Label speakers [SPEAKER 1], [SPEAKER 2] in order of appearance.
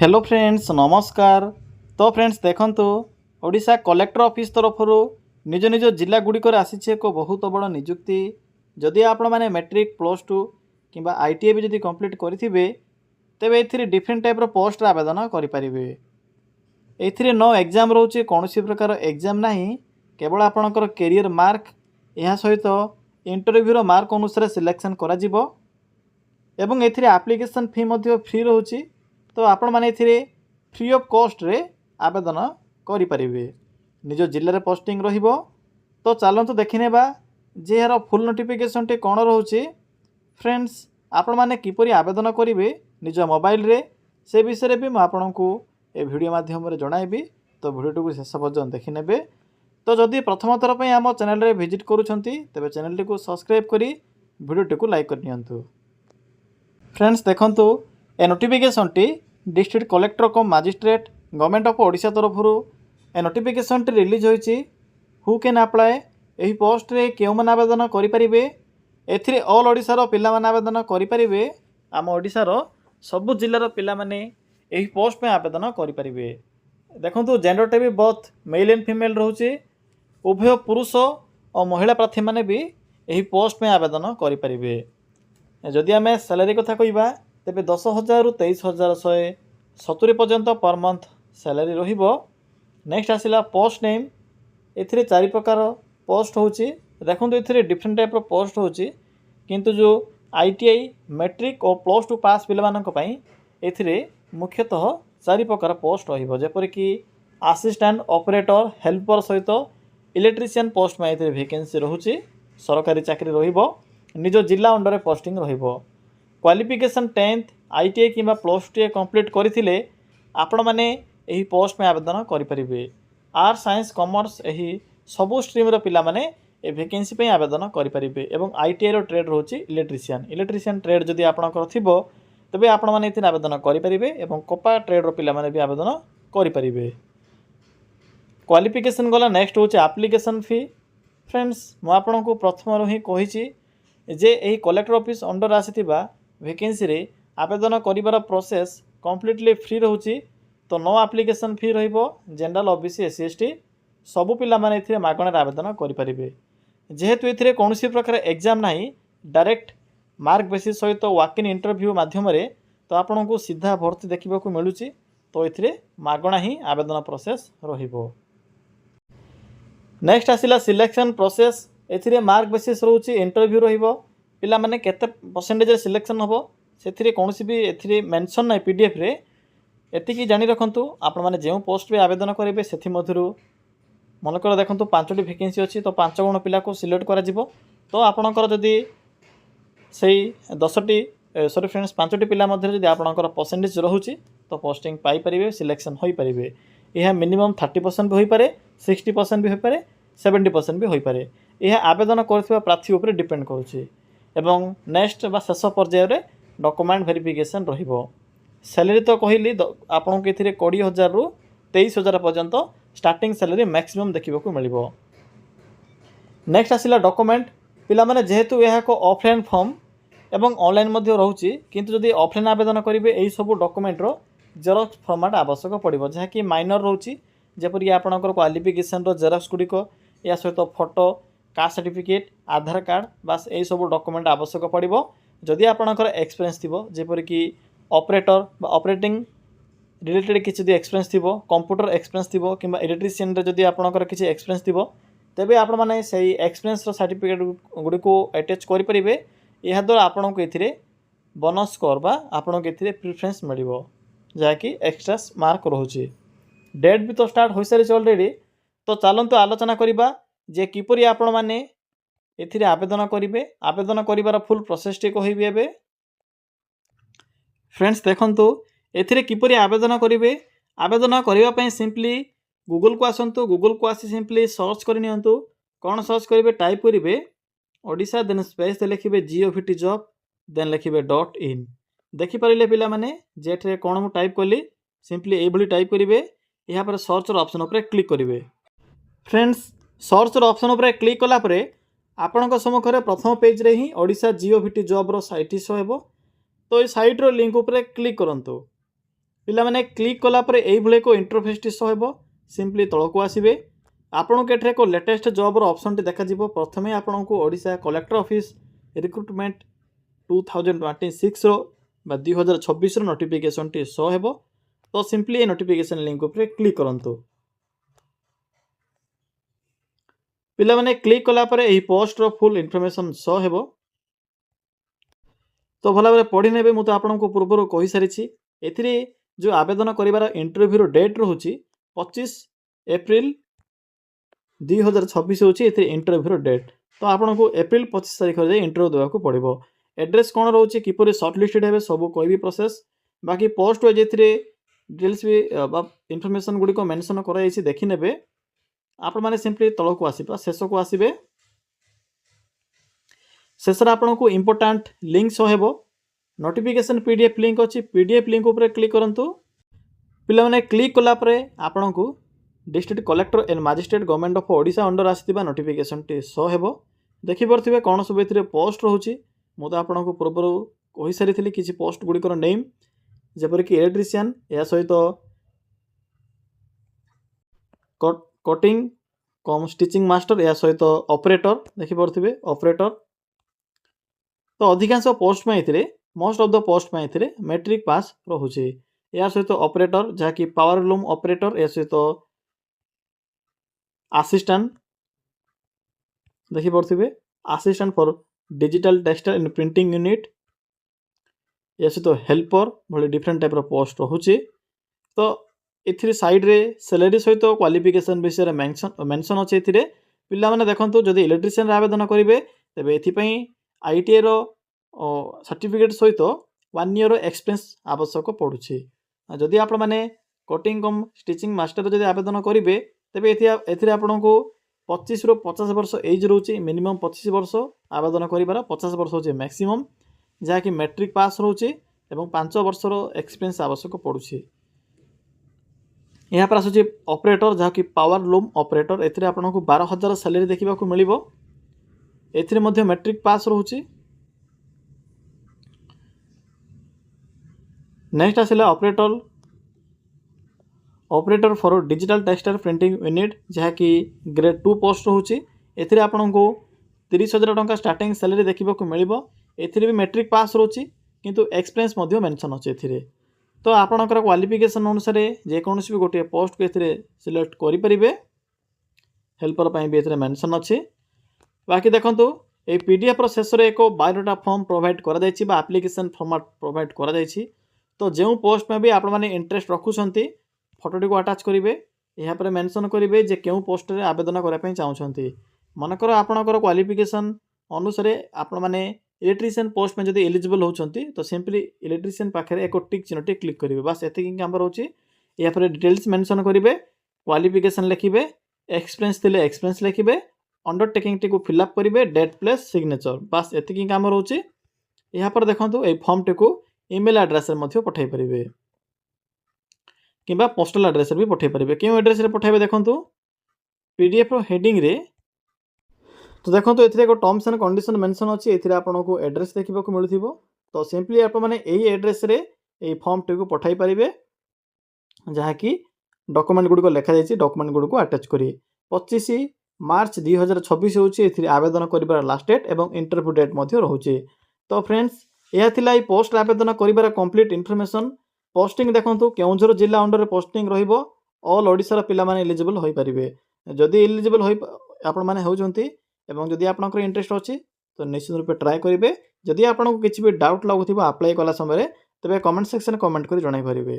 [SPEAKER 1] Hello friends नमस्कार। तो friends देखंतु ओडिशा कलेक्टर ऑफिस तरफ निज निज जिला गुड़िकर आसी एक बहुत बड़ निजुक्ति। जदि आपण मैंने मैट्रिक प्लस टू कि आईटीआई भी जदि कंप्लीट करेंगे तेरे ये डिफरेंट टाइप पोस्ट आवेदन करेंगे। ये नो एग्जाम रोचे कौन प्रकार एग्जाम ना केवल आपणकर कैरियर मार्क यह सहित इंटरव्यूर मार्क अनुसार सिलेक्शन करा एवं एथिरे एप्लिकेशन फी फ्री रोचे। तो आपण मैंने फ्री ऑफ कॉस्ट रे आवेदन करें निज जिले में पोस्टिंग रहिबो। तो चलतु देखने जे यार फुल नोटिफिकेशन टी कौन रोचे फ्रेंड्स आपण मैंने किपरि आवेदन करेंगे निज मोबाइल रे से विषय भी मुझे ए वीडियो माध्यम जनइबी। तो वीडियो को शेष पर्यंत देखने। तो जदि प्रथम थर पर आम चैनल रे विजिट करुछंती तेबे चैनल टी को सब्सक्राइब करी वीडियो को लाइक करनियंतु। फ्रेंड्स देखंतु ए नोटिफिकेशन टी district collector cum magistrate government of Odisha तरफ ए नोटिफिकेशन टी रिलीज होईची। हु कैन अप्लाई यही पोस्ट रे केउ मन आवेदन करें एथिरे ऑल ओडिशा पिला मन आवेदन करें। आम ओडिशा सबु जिलार पिला माने यही पोस्ट पे आवेदन करें। देखंतु जेंडर टे भी बोथ मेल एंड फीमेल रोचे। उभय पुरुष और महिला प्रार्थी माने भी यही पोस्ट पे आवेदन करें। जदि आम सैलरी कथा कहवा तेबे 10,000 रु 23,170 पर्यंत पर मंथ सैलरी रहिबो। नेक्स्ट आसिला पोस्ट नेम एथिरे 4 प्रकार पोस्ट होची। देखंतु एथिरे डिफरेंट टाइप पोस्ट होची किंतु जो आईटीआई मैट्रिक और प्लस टू पास पिला मानक पई एथिरे मुख्यतः 4 प्रकार पोस्ट रहिबो। जेपर कि असिस्टेंट ऑपरेटर हेल्पर सहित इलेक्ट्रीशियन पोस्ट में एथिरे वैकेंसी रहुची। सरकारी चाकरी रहिबो निज जिला अंडर पोस्टिंग रहिबो। क्वालिफिकेशन 10th आईटीआई कि प्लस टू कंप्लीट करथिले आपण माने एही पोस्ट में आवेदन करें। आर्ट साइंस कॉमर्स यही सबू स्ट्रीम रो पिला माने ए वैकेंसी पे आवेदन करें। एवं आईटीआई रो ट्रेड रोची इलेक्ट्रीशियन ट्रेड जदि आपणकर थिबो तबे आपण माने एथिन आवेदन करें। एवं कपा ट्रेड रो पिला माने भी आवेदन करें। क्वालिफिकेशन गला नेक्स्ट होची एप्लिकेशन फी। फ्रेंड्स मु आपनको प्रथम रो ही कहिची जे एही कलेक्टर ऑफिस अंडर आसीथिबा वैकेंसी रे आवेदन करिवार प्रोसेस कंप्लीटली फ्री रोची। तो नो एप्लिकेशन फी रहिबो। जनरल ओबीसी एससी एसटी सबु पिला माने एथिरे मागणार आवेदन करें। जेहेतु एथिरे कोनोसी प्रकार एग्जाम नाही डायरेक्ट मार्क बेसिस सहित वॉक इन इंटरव्यू माध्यम रे तो आपन को सीधा भर्ती देखिबा को मिलुची। तो एथिरे मागणा ही आवेदन प्रोसेस रहिबो। नेक्स्ट आसिला सिलेक्शन प्रोसेस एथिरे मार्क बेसिस रहउची इंटरव्यू रहिबो। पिला माने केते परसेंटेज सिलेक्शन होबो सेथिरे कोनोसी भी एथिरे मेंशन नाही पीडीएफ रे। एतिकी जानि रखंतु आपण माने जेउ पोस्ट पे आवेदन करेबे सेथि मधुरु मनकर देखंतु 5टी वैकेंसी अछि तो 5 जण पिला को सिलेक्ट करा जिवो। तो आपणकर जदि सेही 10टी सॉरी फ्रेंड्स 5टी पिला मध्य जदि आपणकर परसेंटेज रहउची तो पोस्टिंग पाई परिबे सिलेक्शन होई परिबे। यह मिनिमम 30% भी होई पारे 60% भी होई पारे 70% भी होई पारे। यह आवेदन करथिबा प्रार्थी ऊपर डिपेंड करूची। एवं नेक्स्ट बा शेष पर्याय रे डॉक्यूमेंट वेरिफिकेशन रहिबो। सैलरी तो कहली आपन को एथिरे 20,000 रु 23,000 पर्यंत स्टार्टिंग सैलरी मैक्सिमम देखिबा को मिलिबो। नेक्स्ट आसिला डॉक्यूमेंट पिला माने जेहेतु यह को ऑफलाइन फॉर्म एवं ऑनलाइन मध्य रहउची किंतु जदि ऑफलाइन आवेदन करिवे एई सब डॉक्यूमेंट रो जेरॉक्स फॉर्मेट आवश्यक पड़िबो जहा कि माइनर रहउची। जेपरि आपनकर क्वालिफिकेशन रो जेरॉक्स गुडीको या सहित फोटो कास्ट सर्टिफिकेट आधार कार्ड बास यही सब डॉक्यूमेंट आवश्यक पड़िबो। जदि आपनकर एक्सपीरियंस थिबो जेपरि कि ऑपरेटर बा ऑपरेटिंग रिलेटेड किछि जदि एक्सपीरियंस थिबो कंप्यूटर एक्सपीरियंस थिबो किबा इलेक्ट्रीशियन रे जदि आपनकर किछि एक्सपीरियंस थिबो तेबे आपण माने सेही एक्सपीरियंस रो सर्टिफिकेट गुडी को अटैच करि परिबे। एहा द्वारा आपन को एथिरे बोनस स्कोर बा आपन को एथिरे प्रेफरेंस मिलिबो जहा कि एक्स्ट्रा मार्क रहउची। डेट भी तो स्टार्ट होई सारी ऑलरेडी। तो चलंतु आलोचना करिबा जे किपरि आपण माने एथिरे आवेदन करिवे। आवेदन करिवार फुल प्रोसेस टी कहिबे एबे। फ्रेंड्स देखंतु एथिरे किपरि आवेदन करिवे। आवेदन करिवा पई सिंपली गूगल को आसंतु। गूगल को आसी सिंपली सर्च करि नियंतु। कोन सर्च करिवे टाइप करिवे ओडिशा देन स्पेस दे लिखिबे जीओवीटी जॉब देन लिखिबे .in। देखि परिले पिला माने जेठरे कोन मु टाइप कली सिंपली ए भली टाइप करिवे। यहाँ पर सर्च रो ऑप्शन ऊपर क्लिक करिवे। फ्रेंड्स सर्च रो ऑप्शन ऊपर क्लिक कला परे आपनका सम्मुखरे प्रथम पेज रे ही ओडिशा जीओवीटी जॉब रो साइट शो हेबो। तो ये साइट रो लिंक ऊपर क्लिक करंतु। पिलामाने क्लिक कलापर यही एक इंटरफेस शो हो सिंपली तलक आसबे आपन को एक लेटेस्ट जॉबर ऑप्शन टी देखा प्रथम आपन को ओडिशा कलेक्टर ऑफिस रिक्रुटमेंट 2026 रो 2026 नोटिफिकेशन टी शो हो तो सिंपली ये नोटिफिकेशन लिंक उपर क्लिक करंतु पिला माने क्लिक कला परे एही पोस्ट रो फुल इन्फॉर्मेशन शो हेबो तो भला भाबरे पढ़ी नेबे मु तो आपन को पूर्व कहि सारिछि एथिरे जो आवेदन करिवार इंटरव्यू रो डेट रहउछि 25 एप्रिल 2026 होछि एथिरे इंटरव्यू रो डेट तो आपन को एप्रिल 25 तारिख रे इंटरव्यू देबा को पड़िबो एड्रेस कोन रहउछि किपरि शॉर्ट लिस्टेड हेबे सब कहबी प्रोसेस बाकी पोस्ट वाइज एथिरे डिटेल्स भी इन्फॉर्मेशन गुडी को मेंशन करा जायछि देखि नेबे आपण माने सिंपली तळ को आसीबा शेष को आसीबे शेष आपन को इंपोर्टेंट लिंक शो हेबो नोटिफिकेशन पीडीएफ लिंक अछि पीडीएफ लिंक ऊपर क्लिक करंतु पिला माने क्लिक कला परे आपन को district collector and magistrate government of Odisha under आसीबा नोटिफिकेशन टी शो हेबो देखि परथिबे कोन सब एथिरे पोस्ट रहउछि मु तो आपन को पूर्व कहि सारिथिली किछि पोस्ट गुडी कर नेम जेपर कि इलेक्ट्रिशियन या सहित कटिंग कम स्टिचिंग मास्टर या सहित ऑपरेटर देखि परथिबे ऑपरेटर तो अधिकांश पोस्ट में एथिरे मोस्ट ऑफ द पोस्ट में एथिरे मैट्रिक पास रहउछि या सहित ऑपरेटर जहा कि पावर लूम ऑपरेटर या सहित असिस्टेंट देखि परथिबे assistant for digital textile and printing unit या सहित हेल्पर भली डिफरेंट टाइप रो पोस्ट रहउछि तो एथिरे साइड रे सैलरी सहित क्वालिफिकेशन विषय रे मेंशन अछि एथिरे पिला माने देखंतु जदि इलेक्ट्रिशियन रे आवेदन करिवे तबे एथि पई आईटीआई रो सर्टिफिकेट सहित 1 ईयर एक्सपीरियंस आवश्यक पड़ुछि जदि आपण माने कटिंग कम स्टिचिंग मास्टर जदि आवेदन करिवे तबे एथिरे आपण को 25 रो 50 वर्ष एज रहउछि मिनिमम 25 वर्ष आवेदन करिवार 50 वर्ष होछि मैक्सिमम जहा कि मैट्रिक पास रहउछि एवं 5 वर्ष रो एक्सपीरियंस आवश्यक पड़ुछि यहाँ पर आसुछि ऑपरेटर जहा कि पावर लूम ऑपरेटर एथिरे आपण को 12000 सैलरी देखिबा को मिलिबो एथिरे मध्ये मैट्रिक पास रहउछि नेक्स्ट आसिला operator for digital textile printing unit जहा कि ग्रेड 2 पोस्ट रहउछि एथिरे आपण को 30000 टंका स्टार्टिंग सैलरी देखिबा को मिलिबो एथिरे भी मैट्रिक पास रहउछि किंतु एक्सपीरियंस मध्ये मेंशन अछि एथिरे तो आपणकर क्वालिफिकेशन अनुसार जे कोनोसी भी गोटे पोस्ट को एथिरे सिलेक्ट करि परिबे हेल्पर पई भी एथिरे मेंशन अछि बाकी देखंतु ए पीडीएफ रो शेष रे एको बायोडाटा फॉर्म प्रोवाइड करा जायछि बा एप्लीकेशन फॉर्मेट प्रोवाइड करा जायछि तो जेउ पोस्ट में भी आपण माने इंटरेस्ट रखुछंती फोटोटी को अटैच करिवे यहाँ पर मेंशन करिवे जे केउ पोस्ट रे आवेदन करा पई चाहुछंती मनकर आपणकर क्वालिफिकेशन अनुसार आपण माने इलेक्ट्रिशियन पोस्ट में जदि एलिजिबल होचंती तो सिंपली इलेक्ट्रिशियन पाखरे एको टिक चिन्हटी क्लिक करिवे बस एति कि काम रहउछि यहाँ पर डिटेल्स मेंशन करिवे क्वालिफिकेशन लिखिवे एक्सपीरियंस थिले एक्सपीरियंस लिखिवे अंडरटेकिंग टी को फिल अप करिवे डेट प्लस सिग्नेचर बस एति कि काम रहउछि यहाँ पर देखंतु ए फॉर्म टी को ईमेल एड्रेस रे मध्ये पठाई परिवे किबा पोस्टल एड्रेस रे भी पठाई परिवे केउ एड्रेस रे पठाइबे देखंतु पीडीएफ रो हेडिंग रे तो देखंतु एथिरे को टर्म्स एंड कंडीशन मेंशन अछि एथिरे आपन को एड्रेस देखिबा को मिलथिबो तो सिंपली आप माने एही एड्रेस रे एही फॉर्म टी को पठाई परिवे जहा कि डॉक्यूमेंट गुडी को लेखा जायछि डॉक्यूमेंट गुडी को अटैच करी 25 मार्च 2026 होछि एथिरे आवेदन करिबार लास्ट डेट एवं इंटरव्यू डेट मध्ये रहउछि तो फ्रेंड्स यह थिला ई पोस्ट आवेदन करिबार कंप्लीट इन्फॉर्मेशन पोस्टिंग देखंतु केउंझर जिल्ला अंडर पोस्टिंग रहिबो ऑल ओडिसा रा पिला माने एलिजिबल होई परिबे जदि एलिजिबल होई आपण माने होउछंती एवं जदि आपनकर इंटरेस्ट अछि तो निश्चित रूप ट्राई करिवे जदि आपनको किछि भी डाउट लागुथिबो अप्लाई कला समय तबे कमेंट सेक्शन कमेंट करि जणाई परिबे।